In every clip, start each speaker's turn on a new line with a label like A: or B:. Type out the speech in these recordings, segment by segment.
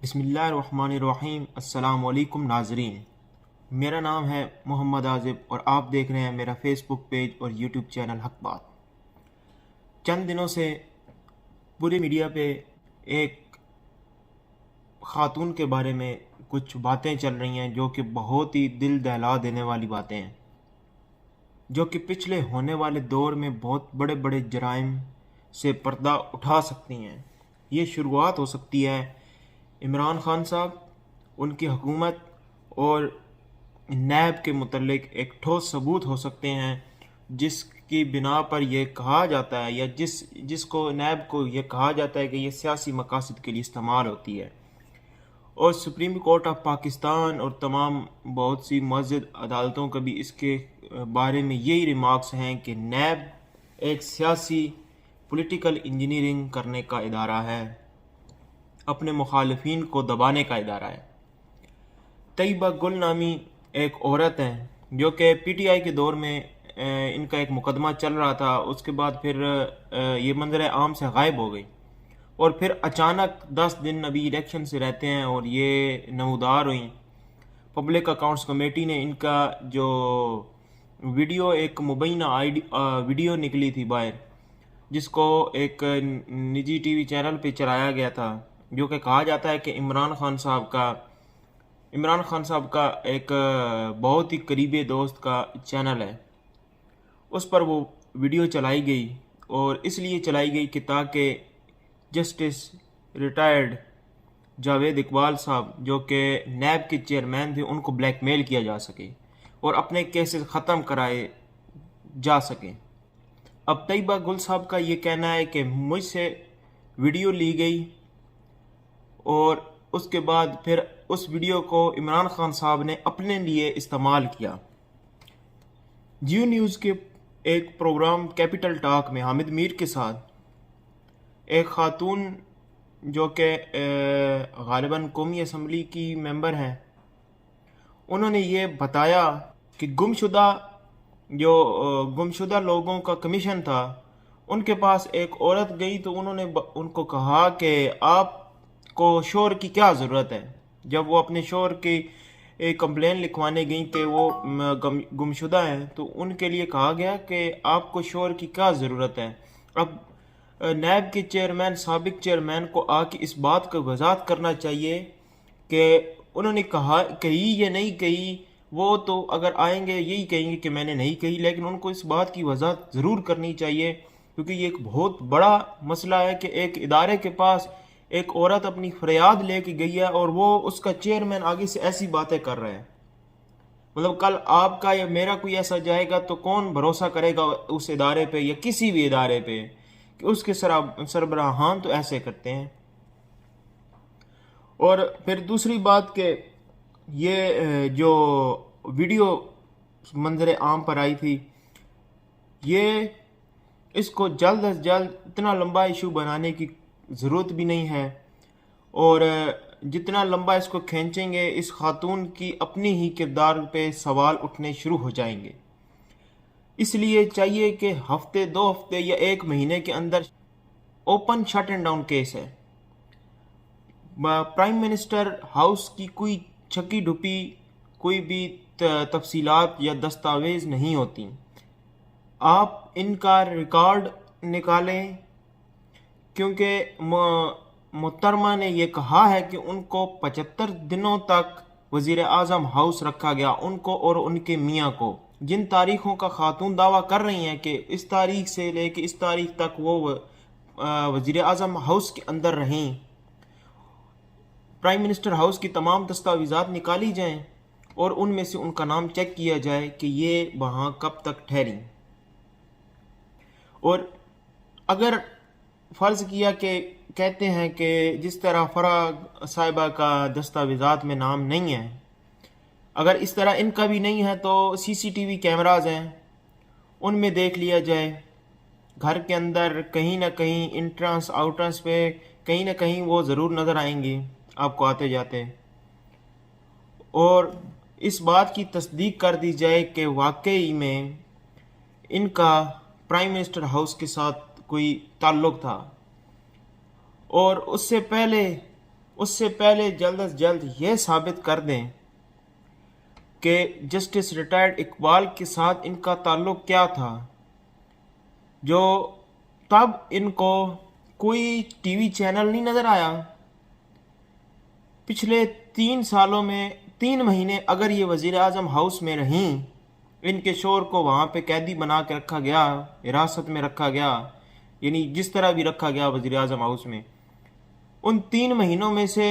A: بسم اللہ الرحمن الرحیم۔ السلام علیکم ناظرین، میرا نام ہے محمد عازب اور آپ دیکھ رہے ہیں میرا فیس بک پیج اور یوٹیوب چینل حق بات۔ چند دنوں سے پوری میڈیا پہ ایک خاتون کے بارے میں کچھ باتیں چل رہی ہیں جو کہ بہت ہی دل دہلا دینے والی باتیں ہیں، جو کہ پچھلے ہونے والے دور میں بہت بڑے بڑے جرائم سے پردہ اٹھا سکتی ہیں۔ یہ شروعات ہو سکتی ہے عمران خان صاحب، ان کی حکومت اور نیب کے متعلق ایک ٹھوس ثبوت ہو سکتے ہیں جس کی بنا پر یہ کہا جاتا ہے یا جس کو نیب کو یہ کہا جاتا ہے کہ یہ سیاسی مقاصد کے لیے استعمال ہوتی ہے، اور سپریم کورٹ آف پاکستان اور تمام بہت سی معزز عدالتوں کا بھی اس کے بارے میں یہی ریمارکس ہیں کہ نیب ایک سیاسی پولیٹیکل انجینئرنگ کرنے کا ادارہ ہے، اپنے مخالفین کو دبانے کا ادارہ ہے۔ طیبہ گل نامی ایک عورت ہے جو کہ پی ٹی آئی کے دور میں ان کا ایک مقدمہ چل رہا تھا، اس کے بعد پھر یہ منظر عام سے غائب ہو گئی، اور پھر اچانک 10 دن ابھی الیکشن سے رہتے ہیں اور یہ نمودار ہوئیں۔ پبلک اکاؤنٹس کمیٹی نے ان کا جو ویڈیو ایک مبینہ ویڈیو نکلی تھی باہر، جس کو ایک نجی ٹی وی چینل پہ چلایا گیا تھا، جو کہ کہا جاتا ہے کہ عمران خان صاحب کا ایک بہت ہی قریبی دوست کا چینل ہے، اس پر وہ ویڈیو چلائی گئی، اور اس لیے چلائی گئی کہ تاکہ جسٹس ریٹائرڈ جاوید اقبال صاحب جو کہ نیب کے چیئرمین تھے ان کو بلیک میل کیا جا سکے اور اپنے کیسز ختم کرائے جا سکیں۔ اب طیبہ گل صاحب کا یہ کہنا ہے کہ مجھ سے ویڈیو لی گئی اور اس کے بعد پھر اس ویڈیو کو عمران خان صاحب نے اپنے لیے استعمال کیا۔ جیو نیوز کے ایک پروگرام کیپٹل ٹاک میں حامد میر کے ساتھ ایک خاتون جو کہ غالباً قومی اسمبلی کی ممبر ہیں، انہوں نے یہ بتایا کہ گمشدہ لوگوں کا کمیشن تھا، ان کے پاس ایک عورت گئی تو انہوں نے ان کو کہا کہ آپ کو شوہر کی کیا ضرورت ہے۔ جب وہ اپنے شوہر کی ایک کمپلین لکھوانے گئیں کہ وہ گمشدہ ہیں تو ان کے لیے کہا گیا کہ آپ کو شوہر کی کیا ضرورت ہے۔ اب نیب کے چیئرمین، سابق چیئرمین کو آ کے اس بات کو وضاحت کرنا چاہیے کہ انہوں نے کہی یا نہیں کہی، وہ تو اگر آئیں گے یہی کہیں گے کہ میں نے نہیں کہی، لیکن ان کو اس بات کی وضاحت ضرور کرنی چاہیے، کیونکہ یہ ایک بہت بڑا مسئلہ ہے کہ ایک ادارے کے پاس ایک عورت اپنی فریاد لے کے گئی ہے اور وہ اس کا چیئرمین آگے سے ایسی باتیں کر رہے ہیں۔ مطلب کل آپ کا یا میرا کوئی ایسا جائے گا تو کون بھروسہ کرے گا اس ادارے پہ یا کسی بھی ادارے پہ کہ اس کے سربراہان تو ایسے کرتے ہیں۔ اور پھر دوسری بات کہ یہ جو ویڈیو منظر عام پر آئی تھی، یہ اس کو جلد از جلد اتنا لمبا ایشو بنانے کی ضرورت بھی نہیں ہے، اور جتنا لمبا اس کو کھینچیں گے اس خاتون کی اپنی ہی کردار پہ سوال اٹھنے شروع ہو جائیں گے۔ اس لیے چاہیے کہ ہفتے، 2 ہفتے یا 1 مہینے کے اندر open shut and down case ہے۔ پرائم منسٹر ہاؤس کی کوئی چھکی ڈھپی کوئی بھی تفصیلات یا دستاویز نہیں ہوتی، آپ ان کا ریکارڈ نکالیں، کیونکہ محترمہ نے یہ کہا ہے کہ ان کو 75 دنوں تک وزیر اعظم ہاؤس رکھا گیا، ان کو اور ان کے میاں کو۔ جن تاریخوں کا خاتون دعویٰ کر رہی ہیں کہ اس تاریخ سے لے کے اس تاریخ تک وہ وزیر اعظم ہاؤس کے اندر رہیں، پرائم منسٹر ہاؤس کی تمام دستاویزات نکالی جائیں اور ان میں سے ان کا نام چیک کیا جائے کہ یہ وہاں کب تک ٹھہریں۔ اور اگر فرض کیا کہ کہتے ہیں کہ جس طرح فرح صاحبہ کا دستاویزات میں نام نہیں ہے، اگر اس طرح ان کا بھی نہیں ہے تو سی سی ٹی وی کیمراز ہیں، ان میں دیکھ لیا جائے، گھر کے اندر کہیں نہ کہیں انٹرنس آؤٹرنس پہ کہیں نہ کہیں وہ ضرور نظر آئیں گی آپ کو آتے جاتے، اور اس بات کی تصدیق کر دی جائے کہ واقعی میں ان کا پرائم منسٹر ہاؤس کے ساتھ کوئی تعلق تھا، اور اس سے پہلے اس سے پہلے جلد از جلد یہ ثابت کر دیں کہ جسٹس ریٹائرڈ اقبال کے ساتھ ان کا تعلق کیا تھا، جو تب ان کو کوئی ٹی وی چینل نہیں نظر آیا۔ پچھلے 3 سالوں میں 3 مہینے اگر یہ وزیر اعظم ہاؤس میں رہیں، ان کے شوہر کو وہاں پہ قیدی بنا کے رکھا گیا، حراست میں رکھا گیا، یعنی جس طرح بھی رکھا گیا وزیر اعظم ہاؤس میں، ان 3 مہینوں میں سے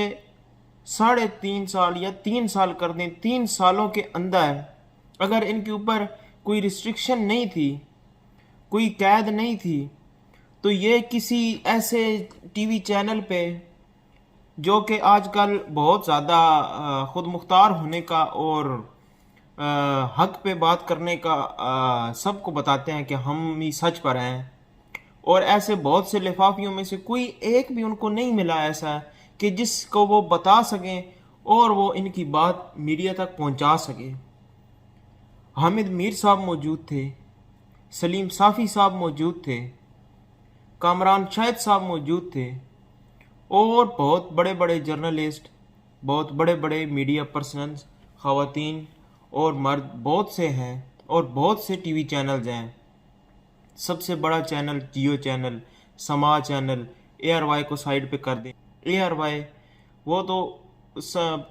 A: 3.5 سال یا 3 سال کر دیں، 3 سالوں کے اندر اگر ان کے اوپر کوئی ریسٹرکشن نہیں تھی، کوئی قید نہیں تھی، تو یہ کسی ایسے ٹی وی چینل پہ جو کہ آج کل بہت زیادہ خود مختار ہونے کا اور حق پہ بات کرنے کا سب کو بتاتے ہیں کہ ہم ہی سچ پر ہیں، اور ایسے بہت سے لفافیوں میں سے کوئی ایک بھی ان کو نہیں ملا ایسا کہ جس کو وہ بتا سکیں اور وہ ان کی بات میڈیا تک پہنچا سکے۔ حامد میر صاحب موجود تھے، سلیم صافی صاحب موجود تھے، کامران شاہد صاحب موجود تھے، اور بہت بڑے بڑے جرنلسٹ، بہت بڑے بڑے میڈیا پرسنز، خواتین اور مرد بہت سے ہیں، اور بہت سے ٹی وی چینلز ہیں۔ سب سے بڑا چینل جیو چینل، سما چینل، اے آر وائی کو سائیڈ پہ کر دیں۔ اے آر وائی وہ تو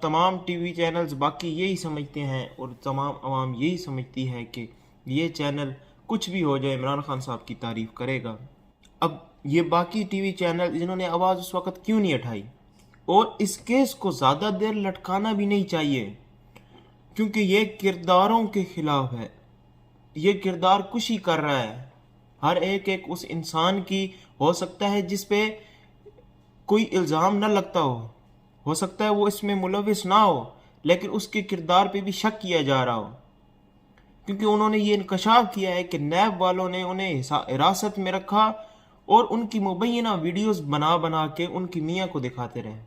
A: تمام ٹی وی چینلز باقی یہی سمجھتے ہیں، اور تمام عوام یہی سمجھتی ہے کہ یہ چینل کچھ بھی ہو جائے عمران خان صاحب کی تعریف کرے گا۔ اب یہ باقی ٹی وی چینل جنہوں نے آواز اس وقت کیوں نہیں اٹھائی؟ اور اس کیس کو زیادہ دیر لٹکانا بھی نہیں چاہیے، کیونکہ یہ کرداروں کے خلاف ہے، یہ کردار کشی کر رہا ہے۔ ہر ایک اس انسان کی ہو سکتا ہے جس پہ کوئی الزام نہ لگتا ہو سکتا ہے وہ اس میں ملوث نہ ہو، لیکن اس کے کردار پہ بھی شک کیا جا رہا ہو، کیونکہ انہوں نے یہ انکشاف کیا ہے کہ نیب والوں نے انہیں حراست میں رکھا اور ان کی مبینہ ویڈیوز بنا بنا کے ان کی میاں کو دکھاتے رہے۔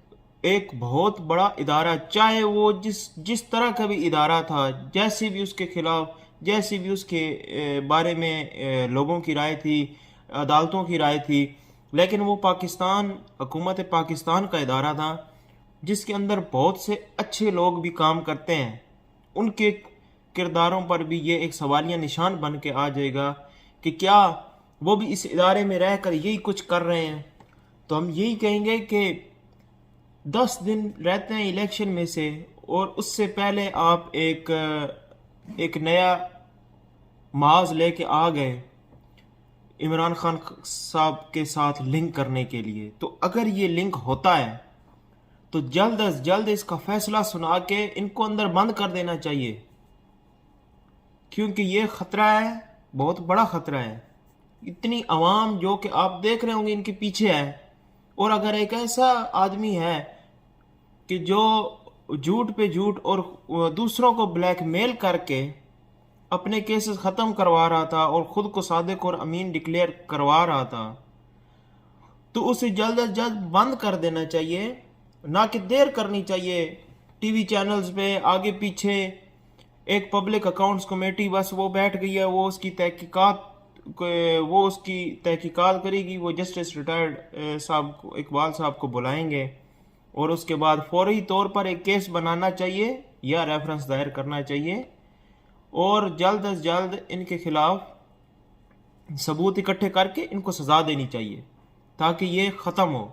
A: ایک بہت بڑا ادارہ، چاہے وہ جس طرح کا بھی ادارہ تھا، جیسے بھی اس کے خلاف، جیسے بھی اس کے بارے میں لوگوں کی رائے تھی، عدالتوں کی رائے تھی، لیکن وہ پاکستان، حکومت پاکستان کا ادارہ تھا جس کے اندر بہت سے اچھے لوگ بھی کام کرتے ہیں۔ ان کے کرداروں پر بھی یہ ایک سوالیہ نشان بن کے آ جائے گا کہ کیا وہ بھی اس ادارے میں رہ کر یہی کچھ کر رہے ہیں۔ تو ہم یہی کہیں گے کہ 10 دن رہتے ہیں الیکشن میں سے، اور اس سے پہلے آپ ایک نیا محاذ لے کے آ گئے عمران خان صاحب کے ساتھ لنک کرنے کے لیے۔ تو اگر یہ لنک ہوتا ہے تو جلد از جلد اس کا فیصلہ سنا کے ان کو اندر بند کر دینا چاہیے، کیونکہ یہ خطرہ ہے، بہت بڑا خطرہ ہے۔ اتنی عوام جو کہ آپ دیکھ رہے ہوں گے ان کے پیچھے ہے، اور اگر ایک ایسا آدمی ہے کہ جو جھوٹ پہ جھوٹ اور دوسروں کو بلیک میل کر کے اپنے کیسز ختم کروا رہا تھا اور خود کو صادق اور امین ڈکلیئر کروا رہا تھا، تو اسے جلد از جلد بند کر دینا چاہیے، نہ کہ دیر کرنی چاہیے۔ ٹی وی چینلز پہ آگے پیچھے ایک پبلک اکاؤنٹس کمیٹی بس وہ بیٹھ گئی ہے، وہ اس کی تحقیقات کرے گی، وہ جسٹس ریٹائرڈ صاحب کو، اقبال صاحب کو بلائیں گے، اور اس کے بعد فوری طور پر ایک کیس بنانا چاہیے یا ریفرنس دائر کرنا چاہیے، اور جلد از جلد ان کے خلاف ثبوت اکٹھے کر کے ان کو سزا دینی چاہیے تاکہ یہ ختم ہو۔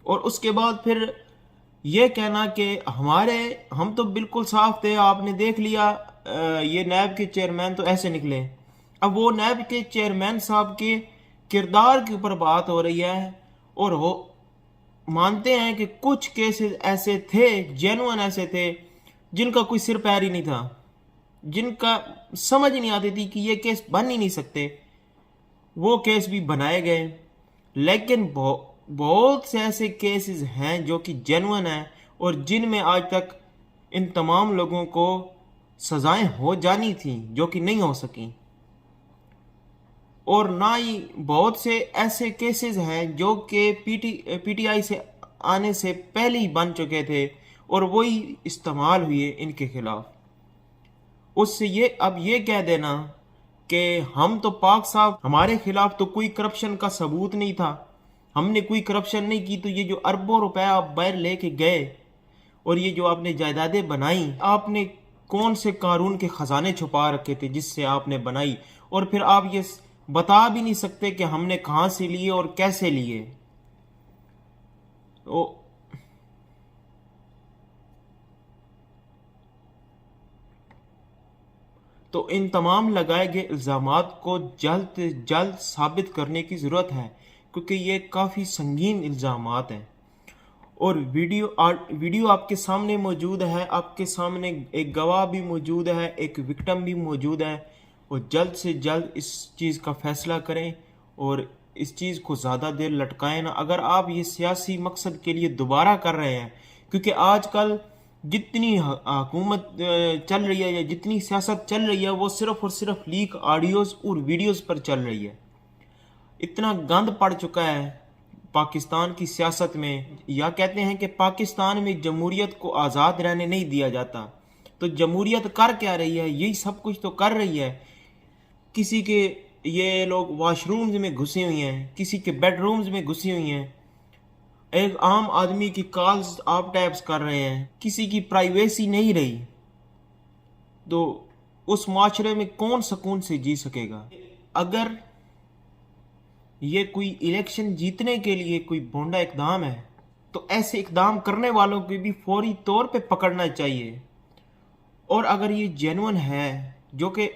A: اور اس کے بعد پھر یہ کہنا کہ ہم تو بالکل صاف تھے، آپ نے دیکھ لیا یہ نیب کے چیئرمین تو ایسے نکلے۔ اب وہ نیب کے چیئرمین صاحب کے کردار کے اوپر بات ہو رہی ہے، اور وہ مانتے ہیں کہ کچھ کیسز ایسے تھے، جینوئن ایسے تھے، جن کا کوئی سر پیر ہی نہیں تھا، جن کا سمجھ نہیں آتی تھی کہ یہ کیس بن ہی نہیں سکتے، وہ کیس بھی بنائے گئے۔ لیکن بہت سے ایسے کیسز ہیں جو کہ جینوئن ہیں، اور جن میں آج تک ان تمام لوگوں کو سزائیں ہو جانی تھیں جو کہ نہیں ہو سکیں، اور نہ ہی بہت سے ایسے کیسز ہیں جو کہ پی ٹی آئی سے آنے سے پہلے ہی بن چکے تھے اور وہی استعمال ہوئے ان کے خلاف۔ اس سے اب یہ کہہ دینا کہ ہم تو پاک صاحب، ہمارے خلاف تو کوئی کرپشن کا ثبوت نہیں تھا، ہم نے کوئی کرپشن نہیں کی، تو یہ جو اربوں روپے آپ باہر لے کے گئے اور یہ جو آپ نے جائیدادیں بنائی، آپ نے کون سے قارون کے خزانے چھپا رکھے تھے جس سے آپ نے بنائی؟ اور پھر آپ یہ بتا بھی نہیں سکتے کہ ہم نے کہاں سے لیے اور کیسے لیے۔ تو ان تمام لگائے گئے الزامات کو جلد سے جلد ثابت کرنے کی ضرورت ہے، کیونکہ یہ کافی سنگین الزامات ہیں۔ اور ویڈیو آپ کے سامنے موجود ہے، آپ کے سامنے ایک گواہ بھی موجود ہے، ایک وکٹم بھی موجود ہے، اور جلد سے جلد اس چیز کا فیصلہ کریں اور اس چیز کو زیادہ دیر لٹکائیں نہ۔ اگر آپ یہ سیاسی مقصد کے لیے دوبارہ کر رہے ہیں، کیونکہ آج کل جتنی حکومت چل رہی ہے یا جتنی سیاست چل رہی ہے وہ صرف اور صرف لیک آڈیوز اور ویڈیوز پر چل رہی ہے۔ اتنا گند پڑ چکا ہے پاکستان کی سیاست میں، یا کہتے ہیں کہ پاکستان میں جمہوریت کو آزاد رہنے نہیں دیا جاتا، تو جمہوریت کر کیا رہی ہے؟ یہی سب کچھ تو کر رہی ہے۔ کسی کے یہ لوگ واش رومز میں گھسے ہوئی ہیں، کسی کے بیڈ رومز میں گھسی ہوئی ہیں، ایک عام آدمی کی کالز آپ ٹیپس کر رہے ہیں، کسی کی پرائیویسی نہیں رہی، تو اس معاشرے میں کون سکون سے جی سکے گا؟ اگر یہ کوئی الیکشن جیتنے کے لیے کوئی بھونڈا اقدام ہے تو ایسے اقدام کرنے والوں کو بھی فوری طور پہ پکڑنا چاہیے، اور اگر یہ جینون ہے، جو کہ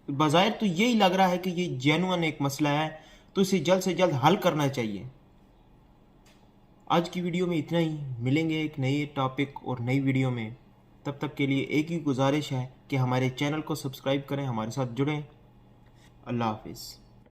A: بظاہر تو یہی لگ رہا ہے کہ یہ جینون ایک مسئلہ ہے، تو اسے جلد سے جلد حل کرنا چاہیے۔ آج کی ویڈیو میں اتنا ہی، ملیں گے ایک نئے ٹاپک اور نئی ویڈیو میں۔ تب تک کے لیے ایک ہی گزارش ہے کہ ہمارے چینل کو سبسکرائب کریں، ہمارے ساتھ جڑیں۔ اللہ حافظ۔